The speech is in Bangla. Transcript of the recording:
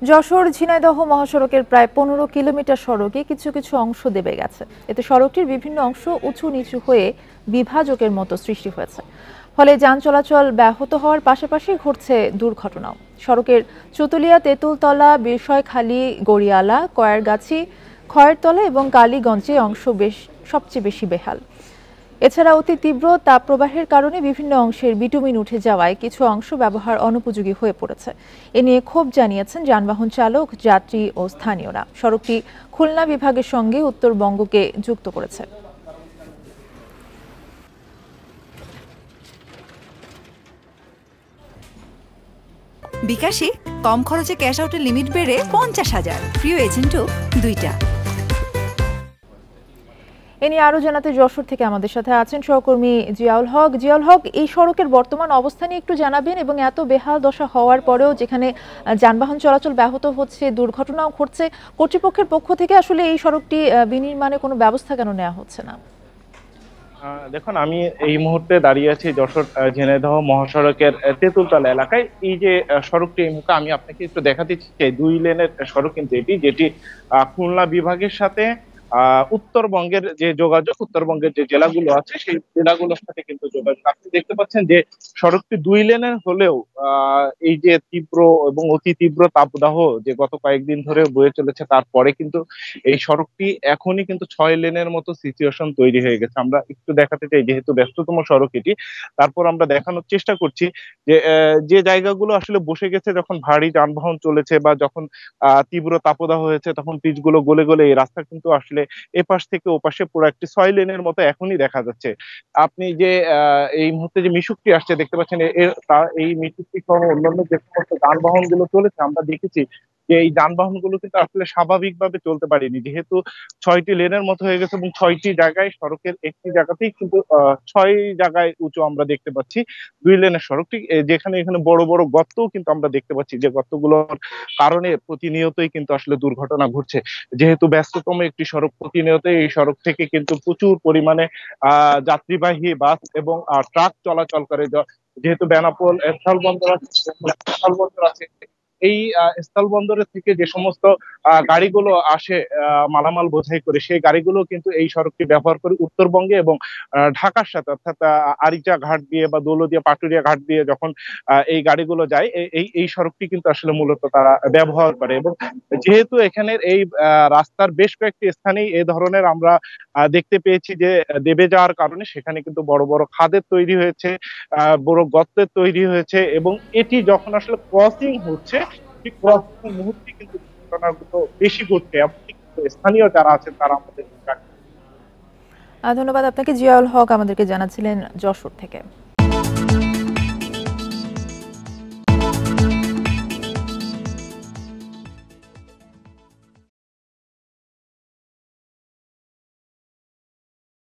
যশোর ঝিনাইদহ মহাসড়কের প্রায় 15 কিলোমিটার সড়কে কিছু কিছু অংশ দেবে গেছে। এতে সড়কটির বিভিন্ন অংশ উঁচু নিচু হয়ে বিভাজকের মতো সৃষ্টি হয়েছে। ফলে যান চলাচল ব্যাহত হওয়ার পাশাপাশি ঘটছে দুর্ঘটনাও। সড়কের চুতুলিয়া, তেঁতুলতলা, বিষয়খালী, গড়িয়ালা, কয়ারগাছি, খয়েরতলা এবং কালীগঞ্জে অংশ সবচেয়ে বেশি বেহাল। এছাড়া অতি তীব্র তাপপ্রবাহের কারণে বিভিন্ন অংশের বিটুমিন উঠে যাওয়ায় কিছু অংশ ব্যবহার অনুপযোগী হয়ে পড়েছে। এ নিয়ে ক্ষোভ জানিয়েছেন যানবাহন চালক, যাত্রী ও স্থানীয়রা। সড়কটি খুলনা বিভাগের সঙ্গে উত্তরবঙ্গকে যুক্ত করেছে। বিকাশে কম খরচে ক্যাশ আউটের লিমিট বেড়ে 50,000, প্রিয় এজেন্টও 2টা। এ নিয়ে আরো জানাতে যশোর থেকে আমাদের সাথে আছেন সহকর্মী জিয়াউল হক। জিয়াউল হক, এই সড়কের বর্তমান অবস্থা নিয়ে একটু জানাবেন এবং এত বেহাল দশা হওয়ার পরেও যেখানে যানবাহন চলাচল ব্যাহত হচ্ছে, দুর্ঘটনাও ঘটছে, কর্তৃপক্ষের পক্ষ থেকে আসলে এই সড়কটি বিনির্মাণে কোনো ব্যবস্থা কেন নেওয়া হচ্ছে না? দেখুন, আমি এই মুহূর্তে দাঁড়িয়ে আছি যশোর ঝিনাইদহ মহাসড়কের তেঁতুলতলা এলাকায়। এই যে সড়কটি, এই মুহূর্তে আমি আপনাকে একটু দেখাতে চাই, 2 লেনের সড়ক কিন্তু এটি, যেটি খুলনা বিভাগের সাথে উত্তরবঙ্গের যে যোগাযোগ, উত্তরবঙ্গের যে জেলাগুলো আছে সেই জেলাগুলোর সাথে কিন্তু যোগাযোগ। আপনি দেখতে পাচ্ছেন যে সড়কটি 2 লেনের হলেও এই যে তীব্র এবং অতি তীব্র তাপদাহ যে গত কয়েকদিন ধরে বয়ে চলেছে, তারপরে কিন্তু এই সড়কটি এখনই কিন্তু 6 লেনের মতো সিচুয়েশন তৈরি হয়ে গেছে। আমরা একটু দেখাতে চাই, যেহেতু ব্যস্ততম সড়ক এটি, তারপর আমরা দেখানোর চেষ্টা করছি যে যে জায়গাগুলো আসলে বসে গেছে যখন ভারী যানবাহন চলেছে বা যখন তীব্র তাপদাহ হয়েছে, তখন পিচগুলো গলে গলে এই রাস্তা কিন্তু আসলে এপাশ থেকে ওপাশে পুরো একটি 6 লেনের মতো এখনই দেখা যাচ্ছে। আপনি যে এই মুহূর্তে যে মিশুকটি আসছে দেখতে পাচ্ছেন, এই মিশুকটি সহ অন্যান্য যে সমস্ত যানবাহন গুলো চলেছে, আমরা দেখেছি যে এই যানবাহন গুলো কিন্তু আসলে স্বাভাবিকভাবে চলতে পারেনি, যেহেতু 6টি লেনের মতো হয়ে গেছে এবং 6টি জায়গায় সড়কের একটি জায়গাতেই কিন্তু 6 জায়গায় উঁচু আমরা দেখতে পাচ্ছি 2 লেনের সড়কটি, যেখানে এখানে বড় বড় গর্তও কিন্তু আমরা দেখতে পাচ্ছি, যে গর্তগুলোর কারণে প্রতিনিয়তই কিন্তু আসলে দুর্ঘটনা ঘটছে। যেহেতু ব্যস্ততম একটি সড়ক, প্রতিনিয়ত এই সড়ক থেকে কিন্তু প্রচুর পরিমাণে যাত্রীবাহী বাস এবং ট্রাক চলাচল করে। যেহেতু বেনাপোল স্থলবন্দর আছে, স্থলবন্দর আছে, এই স্থলবন্দরের থেকে যে সমস্ত গাড়িগুলো আসে মালামাল বোঝাই করে, সেই গাড়িগুলো কিন্তু এই সড়কটি ব্যবহার করে উত্তরবঙ্গে এবং ঢাকার সাথে, অর্থাৎ আরিচা ঘাট দিয়ে বা দৌলতদিয়া পাটুরিয়া ঘাট দিয়ে যখন এই গাড়িগুলো যায়, এই সড়কটি কিন্তু আসলে মূলত তারা ব্যবহার করে। এবং যেহেতু এখানের এই রাস্তার বেশ কয়েকটি স্থানেই এ ধরনের আমরা দেখতে পেয়েছি যে দেবে যাওয়ার কারণে সেখানে কিন্তু বড় বড় খাদের তৈরি হয়েছে, বড় গর্তের তৈরি হয়েছে, এবং এটি যখন আসলে ক্রসিং হচ্ছে, ঠিক ক্রসিং মুহূর্তে কিন্তু ঘটনাগুলো বেশি ঘটছে। এমনকি স্থানীয় যারা আছেন তারা আমাদের ধন্যবাদ আপনাকে। জিয়াউল হক আমাদেরকে জানাচ্ছিলেন যশোর থেকে।